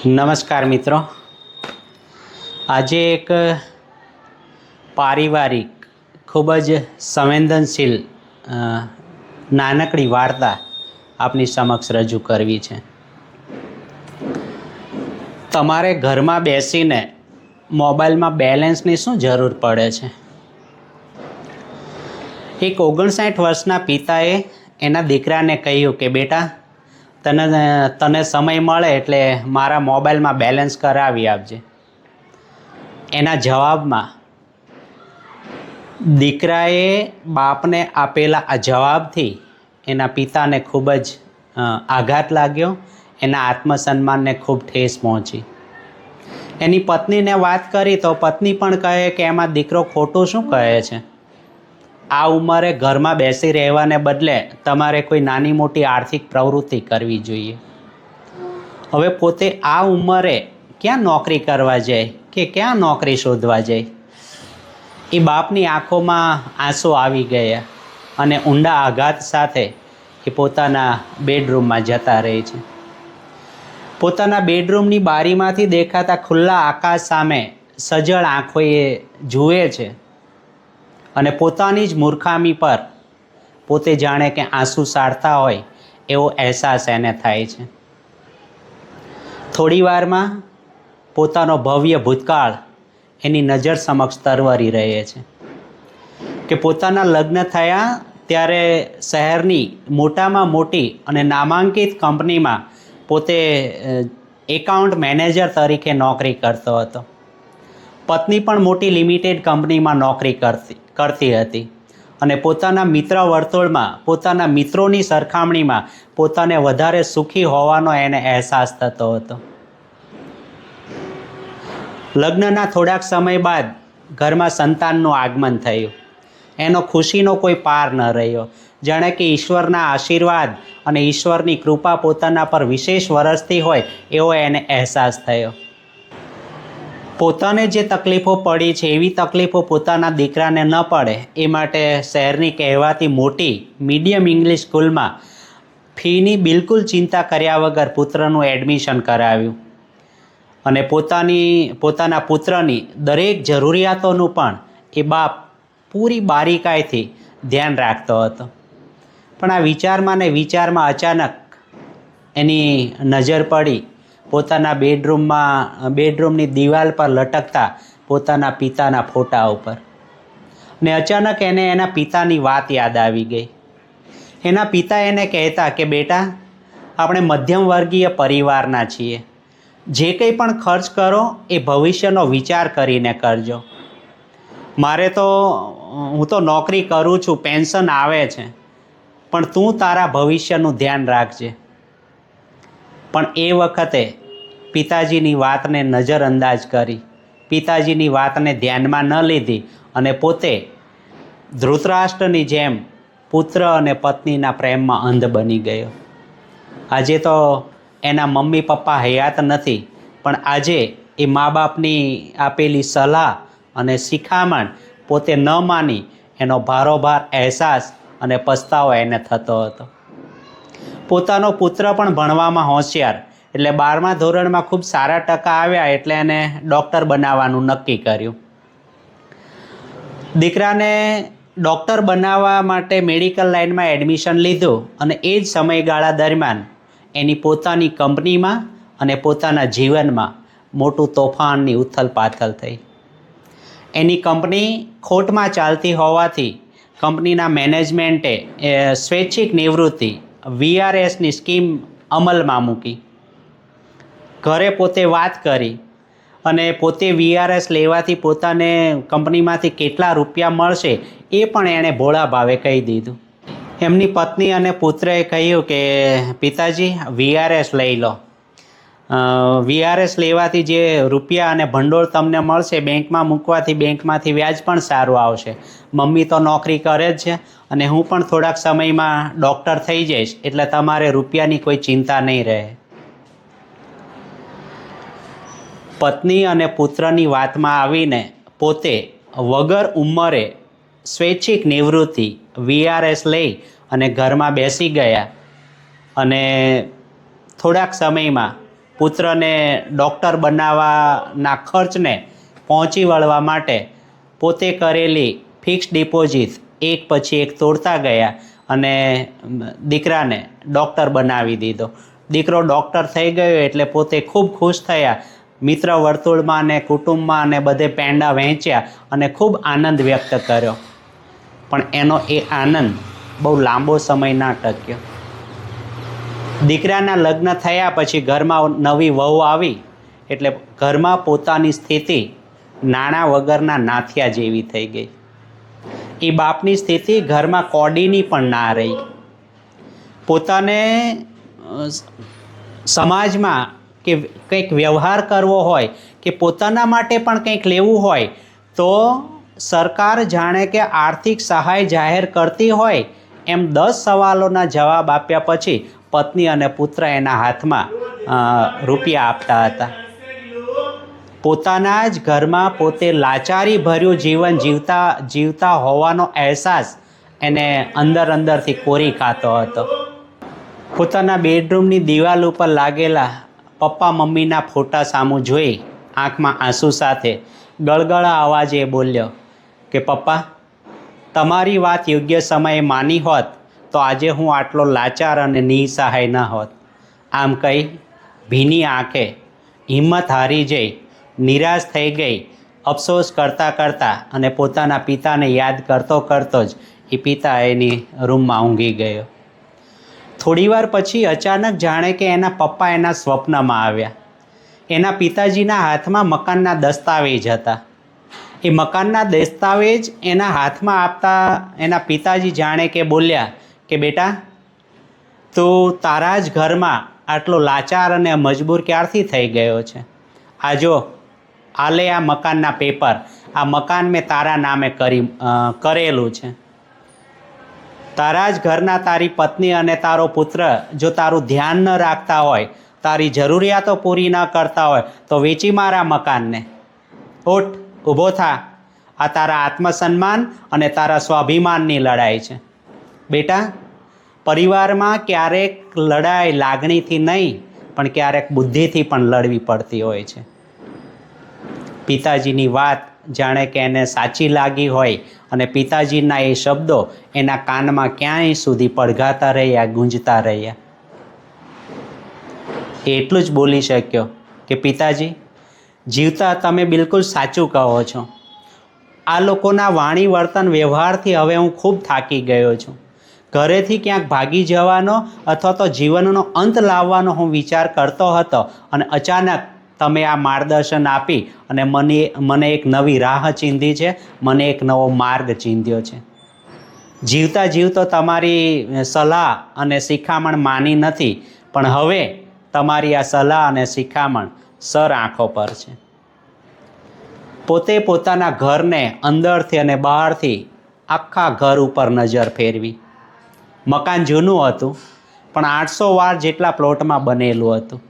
નમસ્કાર મિત્રો, આજે એક પારિવારિક ખૂબ જ સંવેદનશીલ નાનકડી વાર્તા આપની સમક્ષ રજૂ કરવી છે. તમારે ઘરમાં બેસીને મોબાઈલમાં બેલેન્સની શું જરૂર પડે છે? એક 59 વર્ષના પિતાએ એના દીકરાને કહ્યું કે બેટા, તને સમય મળે એટલે મારા મોબાઈલમાં બેલેન્સ કરાવી આપજે. એના જવાબમાં દીકરાએ બાપને આપેલા આ જવાબથી એના પિતાને ખૂબ જ આઘાત લાગ્યો, એના આત્મસન્માનને ખૂબ ઠેસ પહોંચી. એની પત્નીને વાત કરી તો પત્ની પણ કહે કે એમાં દીકરો ખોટું શું કહે છે. આ ઉંમરે ઘરમાં બેસી રહેવાને બદલે તમારે કોઈ નાની મોટી આર્થિક પ્રવૃત્તિ કરવી જોઈએ. હવે પોતે આ ઉંમરે ક્યાં નોકરી કરવા જાય કે ક્યાં નોકરી શોધવા જાય? એ બાપની આંખોમાં આંસુ આવી ગયા અને ઊંડા આઘાત સાથે એ પોતાના બેડરૂમમાં જતા રહે છે. પોતાના બેડરૂમની બારીમાંથી દેખાતા ખુલ્લા આકાશ સામે સજળ આંખોએ જુએ છે અને પોતાની જ મૂર્ખામી પર પોતે જાણે કે આંસુ સારતા હોય એવો અહેસાસ એને થાય છે. થોડી વારમાં પોતાનો ભવ્ય ભૂતકાળ એની નજર સમક્ષ તરવરી રહે છે કે પોતાના લગ્ન થયા ત્યારે શહેરની મોટામાં મોટી અને નામાંકિત કંપનીમાં પોતે એકાઉન્ટ મેનેજર તરીકે નોકરી કરતો હતો. પત્ની પણ મોટી લિમિટેડ કંપનીમાં નોકરી કરતી હતી અને પોતાના મિત્ર વર્તુળમાં પોતાના મિત્રોની સરખામણીમાં પોતાને વધારે સુખી હોવાનો એને અહેસાસ થતો હતો. લગ્નના થોડાક સમય બાદ ઘરમાં સંતાનનું આગમન થયું. એનો ખુશીનો કોઈ પાર ન રહ્યો. જાણે કે ઈશ્વરના આશીર્વાદ અને ઈશ્વરની કૃપા પોતાના પર વિશેષ વરસતી હોય એવો એને અહેસાસ થયો. પોતાને જે તકલીફો પડી છે એવી તકલીફો પોતાના દીકરાને ન પડે એ માટે શહેરની કહેવાતી મોટી મીડિયમ ઇંગ્લિશ સ્કૂલમાં ફીની બિલકુલ ચિંતા કર્યા વગર પુત્રનું એડમિશન કરાવ્યું અને પોતાના પુત્રની દરેક જરૂરિયાતોનું પણ એ બાપ પૂરી બારીકાઈથી ધ્યાન રાખતો હતો. પણ આ વિચારમાં અચાનક એની નજર પડી પોતાના બેડરૂમની દિવાલ પર લટકતા પોતાના પિતાના ફોટા ઉપર ને અચાનક એને એના પિતાની વાત યાદ આવી ગઈ. એના પિતા એને કહેતા કે બેટા, આપણે મધ્યમ વર્ગીય પરિવારના છીએ. જે કંઈ પણ ખર્ચ કરો એ ભવિષ્યનો વિચાર કરીને કરજો. હું તો નોકરી કરું છું, પેન્શન આવે છે, પણ તું તારા ભવિષ્યનું ધ્યાન રાખજે. પણ એ વખતે પિતાજીની વાતને નજરઅંદાજ કરી, પિતાજીની વાતને ધ્યાનમાં ન લીધી અને પોતે ધૃતરાષ્ટ્રની જેમ પુત્ર અને પત્નીના પ્રેમમાં અંધ બની ગયો. આજે તો એના મમ્મી પપ્પા હયાત નથી, પણ આજે એ મા બાપની આપેલી સલાહ અને શિખામણ પોતે ન માની એનો ભારોભાર અહેસાસ અને પસ્તાવો એને થતો હતો. પોતાનો પુત્ર પણ ભણવામાં હોશિયાર, એટલે 12મા ધોરણમાં ખૂબ સારા ટકા આવ્યા એટલે એને ડૉક્ટર બનાવવાનું નક્કી કર્યું. દીકરાને ડૉક્ટર બનાવવા માટે મેડિકલ લાઇનમાં એડમિશન લીધું અને એ જ સમયગાળા દરમિયાન એની પોતાની કંપનીમાં અને પોતાના જીવનમાં મોટું તોફાનની ઉથલપાથલ થઈ. એની કંપની ખોટમાં ચાલતી હોવાથી કંપનીના મેનેજમેન્ટે સ્વૈચ્છિક નિવૃત્તિ VRSની સ્કીમ અમલમાં મૂકી. ઘરે પોતે વાત કરી અને પોતે VRS લેવાથી પોતાને કંપનીમાંથી કેટલા રૂપિયા મળશે એ પણ એણે ભોળા ભાવે કહી દીધું. એમની પત્ની અને પુત્રએ કહ્યું કે પિતાજી, VRS લઈ લો. VRS લેવાથી જે રૂપિયા અને ભંડોળ તમને મળશે બેંકમાં મૂકવાથી બેંકમાંથી વ્યાજ પણ સારું આવશે. મમ્મી તો નોકરી કરે જ છે અને હું પણ થોડાક સમયમાં ડૉક્ટર થઈ જઈશ, એટલે તમારે રૂપિયાની કોઈ ચિંતા નહીં રહે. પત્ની અને પુત્રની વાતમાં આવીને પોતે વગર ઉંમરે સ્વૈચ્છિક નિવૃત્તિ VRS લઈ અને ઘરમાં બેસી ગયા અને થોડાક સમયમાં પુત્રને ડૉક્ટર બનાવવાના ખર્ચને પહોંચી વળવા માટે પોતે કરેલી ફિક્સ ડિપોઝિટ એક પછી એક તોડતા ગયા અને દીકરાને ડૉક્ટર બનાવી દીધો. દીકરો ડૉક્ટર થઈ ગયો એટલે પોતે ખૂબ ખુશ થયા. મિત્ર વર્તુળમાં ને કુટુંબમાં અને બધે પેંડા વહેંચ્યા અને ખૂબ આનંદ વ્યક્ત કર્યો. પણ એનો એ આનંદ બહુ લાંબો સમય ના ટક્યો. દીકરાના લગ્ન થયા પછી ઘરમાં નવી વહુ આવી એટલે ઘરમાં પોતાની સ્થિતિ નાણાં વગરના નાથિયા જેવી થઈ ગઈ. એ બાપની સ્થિતિ ઘરમાં કોડીની પણ ના રહી. પોતાને સમાજમાં કે કંઈક વ્યવહાર કરવો હોય કે પોતાના માટે પણ કંઈક લેવું હોય તો સરકાર જાણે કે આર્થિક સહાય જાહેર કરતી હોય એમ 10 સવાલોના જવાબ આપ્યા પછી પત્ની અને પુત્ર એના હાથમાં રૂપિયા આપતા હતા. પોતાના જ ઘરમાં પોતે લાચારી ભર્યું જીવન જીવતા હોવાનો અહેસાસ એને અંદરથી કોરી ખાતો હતો. પોતાના બેડરૂમની દિવાલ ઉપર લાગેલા પપ્પા મમ્મીના ફોટા સામું જોઈ આંખમાં આંસુ સાથે ગળગળા અવાજે બોલ્યો કે પપ્પા, તમારી વાત યોગ્ય સમયે માની હોત તો આજે હું આટલો લાચાર અને નિસહાય ન હોત. આમ કહી ભીની આંખે હિંમત હારી જઈ, નિરાશ થઈ ગઈ, અફસોસ કરતાં અને પોતાના પિતાને યાદ કરતો જ એ પિતા એની રૂમમાં ઊંઘી ગયો. થોડીવાર પછી અચાનક જાણે કે એના પપ્પા એના સ્વપ્નમાં આવ્યા. એના પિતાજીના હાથમાં મકાનના દસ્તાવેજ હતા. એ મકાનના દસ્તાવેજ એના હાથમાં આપતા એના પિતાજી જાણે કે બોલ્યા કે બેટા, તું તારા જ ઘરમાં આટલો લાચાર અને મજબૂર ક્યારથી થઈ ગયો છે? આ જો, આ લે આ મકાનના પેપર. આ મકાન મેં તારા નામે કરેલું છે. તારા જ ઘરના તારી પત્ની અને તારો પુત્ર જો તારું ધ્યાન ન રાખતા હોય, તારી જરૂરિયાતો પૂરી ન કરતા હોય તો વેચી મારા મકાનને. ઉઠ, ઊભો થા. આ તારા આત્મસન્માન અને તારા સ્વાભિમાનની લડાઈ છે. બેટા, પરિવારમાં ક્યારેક લડાઈ લાગણીથી નહીં પણ ક્યારેક બુદ્ધિથી પણ લડવી પડતી હોય છે. પિતાજીની વાત જાણે કે એને સાચી લાગી હોય અને પિતાજીના એ શબ્દો એના કાનમાં ક્યાંય સુધી પડઘાતા રહ્યા, ગુંજતા રહ્યા. એ એટલું જ બોલી શક્યો કે પિતાજી, જીવતા તમે બિલકુલ સાચું કહો છો. આ લોકોના વાણી વર્તન વ્યવહારથી હવે હું ખૂબ થાકી ગયો છું. ઘરેથી ક્યાંક ભાગી જવાનો અથવા તો જીવનનો અંત લાવવાનો હું વિચાર કરતો હતો અને અચાનક તમે આ માર્ગદર્શન આપી અને મને એક નવી રાહ ચીંધી છે, મને એક નવો માર્ગ ચીંધ્યો છે. જીવતો તમારી સલાહ અને શિખામણ માની નથી, પણ હવે તમારી આ સલાહ અને શિખામણ સર આંખો પર છે. પોતે પોતાના ઘરને અંદરથી અને બહારથી આખા ઘર ઉપર નજર ફેરવી. મકાન જૂનું હતું પણ 800 વાર જેટલા પ્લોટમાં બનેલું હતું.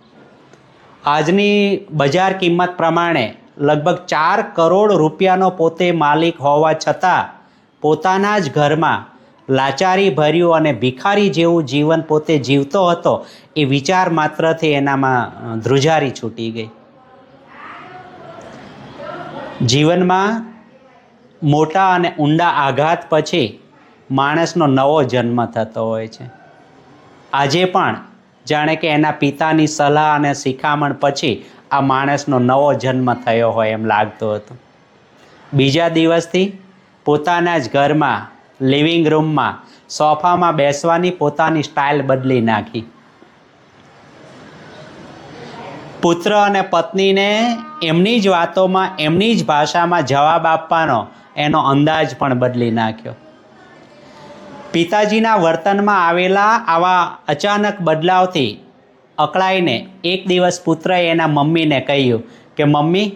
આજની બજાર કિંમત પ્રમાણે લગભગ 4 કરોડ રૂપિયાનો પોતે માલિક હોવા છતાં પોતાના જ ઘરમાં લાચારી ભર્યું અને ભિખારી જેવું જીવન પોતે જીવતો હતો એ વિચાર માત્રથી એનામાં ધ્રુજારી છૂટી ગઈ. જીવનમાં મોટા અને ઊંડા આઘાત પછી માણસનો નવો જન્મ થતો હોય છે. આજે પણ જાણે કે એના પિતાની સલાહ અને શિખામણ પછી આ માણસનો નવો જન્મ થયો હોય એમ લાગતું હતું. બીજા દિવસથી પોતાના જ ઘરમાં લિવિંગ રૂમમાં સોફામાં બેસવાની પોતાની સ્ટાઇલ બદલી નાખી. પુત્ર અને પત્નીને એમની જ વાતોમાં એમની જ ભાષામાં જવાબ આપવાનો એનો અંદાજ પણ બદલી નાખ્યો. પિતાજીના વર્તનમાં આવેલા આવા અચાનક બદલાવથી અકળાઈને એક દિવસ પુત્રએ એના મમ્મીને કહ્યું કે મમ્મી,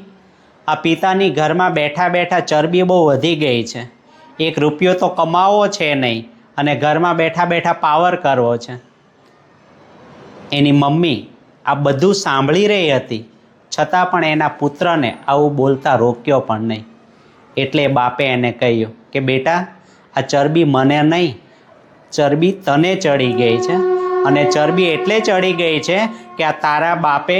આ પિતાની ઘરમાં બેઠા બેઠા ચરબી બહુ વધી ગઈ છે. 1 રૂપિયો તો કમાવો છે નહીં અને ઘરમાં બેઠા બેઠા પાવર કરવો છે. એની મમ્મી આ બધું સાંભળી રહી હતી છતાં પણ એના પુત્રને આવું બોલતા રોક્યો પણ નહીં. એટલે બાપે એને કહ્યું કે બેટા, આ ચરબી મને નહીં, ચરબી તને ચડી ગઈ છે અને ચરબી એટલે ચડી ગઈ છે કે આ તારા બાપે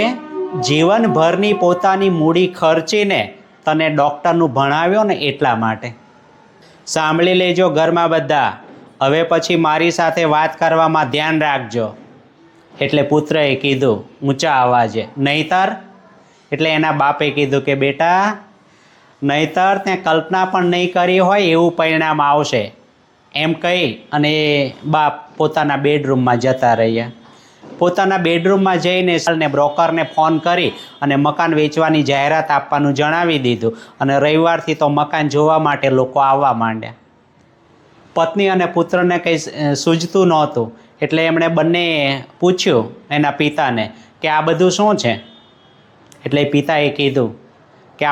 જીવનભરની પોતાની મૂડી ખર્ચીને તને ડૉક્ટરનું ભણાવ્યો ને એટલા માટે. સાંભળી લેજો ઘરમાં બધા, હવે પછી મારી સાથે વાત કરવામાં ધ્યાન રાખજો. એટલે પુત્રએ કીધું ઊંચા અવાજે, નહીતર? એટલે એના બાપે કીધું કે બેટા, નહીતર તે કલ્પના પણ નહીં કરી હોય એવું પરિણામ આવશે. એમ કહી અને એ બાપ પોતાના બેડરૂમમાં જતા રહ્યા. પોતાના બેડરૂમમાં જઈને બ્રોકરને ફોન કરી અને મકાન વેચવાની જાહેરાત આપવાનું જણાવી દીધું અને રવિવારથી તો મકાન જોવા માટે લોકો આવવા માંડ્યા. પત્ની અને પુત્રને કંઈ સૂઝતું નહોતું એટલે એમણે બંને પૂછ્યું એના પિતાને કે આ બધું શું છે. એટલે પિતાએ કીધું કે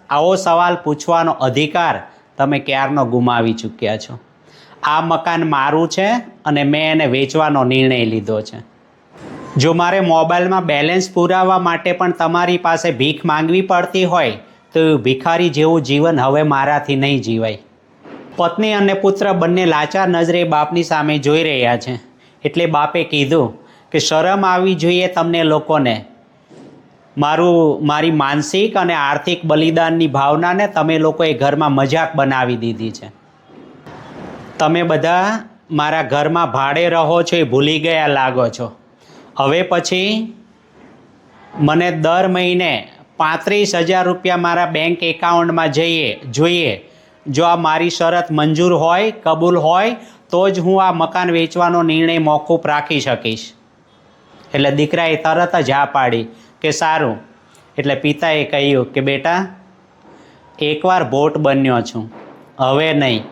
આવો સવાલ પૂછવાનો અધિકાર તમે ક્યારનો ગુમાવી ચૂક્યા છો. આ મકાન મારું છે અને મેં એને વેચવાનો નિર્ણય લીધો છે. જો મારે મોબાઈલમાં બેલેન્સ પુરાવવા માટે પણ તમારી પાસે ભીખ માંગવી પડતી હોય તો ભિખારી જેવું જીવન હવે મારાથી નહીં જીવાય. પત્ની અને પુત્ર બંને લાચાર નજરે બાપની સામે જોઈ રહ્યા છે. એટલે બાપે કીધું કે શરમ આવવી જોઈએ તમને લોકોને. મારી માનસિક અને આર્થિક બલિદાનની ભાવનાને તમે લોકોએ ઘરમાં મજાક બનાવી દીધી છે. તમે બધા મારા ઘરમાં ભાડે રહો છો એ ભૂલી ગયા લાગો છો. હવે પછી મને દર મહિને 35,000 રૂપિયા મારા બેંક એકાઉન્ટમાં જોઈએ. જો આ મારી શરત મંજૂર હોય, કબૂલ હોય તો જ હું આ મકાન વેચવાનો નિર્ણય મોકૂફ રાખી શકીશ. એટલે દીકરાએ તરત જ હા પાડી કે સારું. એટલે પિતાએ કહ્યું કે બેટા, એકવાર ભોટ બન્યો છું, હવે નહીં.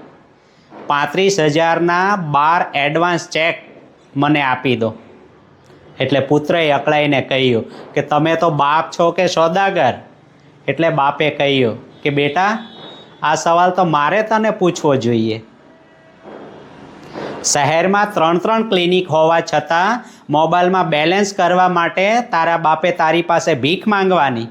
35,000ના 12 એડવાન્સ ચેક મને આપી દો. એટલે પુત્રએ અકળાઈને કહ્યું કે તમે તો બાપ છો કે સોદાગર? એટલે બાપે કહ્યું કે બેટા, આ સવાલ તો મારે તને પૂછવો જોઈએ. શહેરમાં 3 ક્લિનિક હોવા છતાં મોબાઈલમાં બેલેન્સ કરવા માટે તારા બાપે તારી પાસે ભીખ માંગવાની?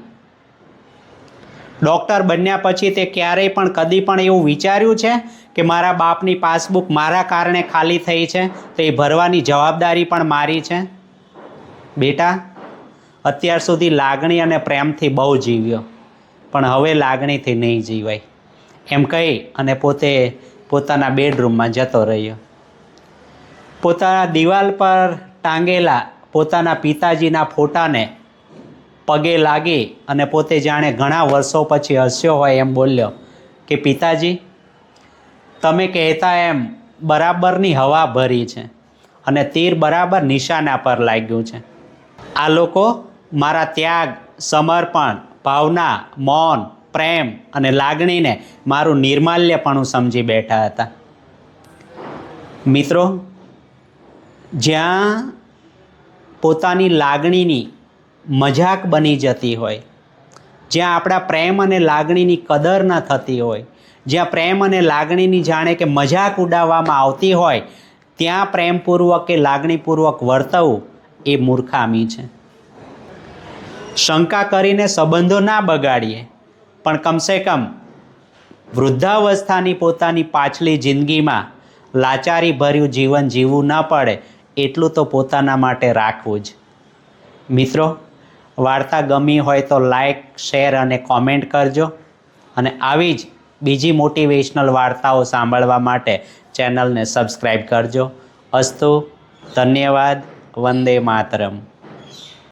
ડૉક્ટર બન્યા પછી તે ક્યારેય પણ કદી પણ એવું વિચાર્યું છે કે મારા બાપની પાસબુક મારા કારણે ખાલી થઈ છે તો એ ભરવાની જવાબદારી પણ મારી છે? બેટા, અત્યાર સુધી લાગણી અને પ્રેમથી બહુ જીવ્યો, પણ હવે લાગણીથી નહીં જીવાય. એમ કહી અને પોતાના બેડરૂમમાં જતો રહ્યો. પોતાના દિવાલ પર ટાંગેલા પોતાના પિતાજીના ફોટાને પગે લાગી અને પોતે જાણે ઘણા વર્ષો પછી હસ્યો હોય એમ બોલ્યો કે પિતાજી, તમે કહેતા એમ બરાબરની હવા ભરી છે અને તીર બરાબર નિશાના પર લાગ્યું છે. આ લોકો મારા ત્યાગ, સમર્પણ, ભાવના, મૌન, પ્રેમ અને લાગણીને મારું નિર્માલ્યપણું સમજી બેઠા હતા. મિત્રો, જ્યાં પોતાની લાગણીની મજાક બની જતી હોય, જ્યાં આપણા પ્રેમ અને લાગણીની કદર ન થતી હોય, જ્યાં પ્રેમ અને લાગણીની જાણે કે મજાક ઉડાવવામાં આવતી હોય, ત્યાં પ્રેમપૂર્વક કે લાગણીપૂર્વક વર્તવું એ મૂર્ખામી છે. શંકા કરીને સંબંધો ના બગાડીએ, પણ કમસે કમ વૃદ્ધાવસ્થાની પોતાની પાછલી જિંદગીમાં લાચારીભર્યું જીવન જીવવું ન પડે એટલું તો પોતાના માટે રાખવું જ. મિત્રો, વાર્તા ગમી હોય તો લાઈક, શેર અને કોમેન્ટ કરજો અને આવી જ બીજી મોટિવેશનલ વાર્તાઓ સાંભળવા માટે ચેનલને સબસ્ક્રાઈબ કરજો. અસ્તુ, ધન્યવાદ, વંદે માતરમ.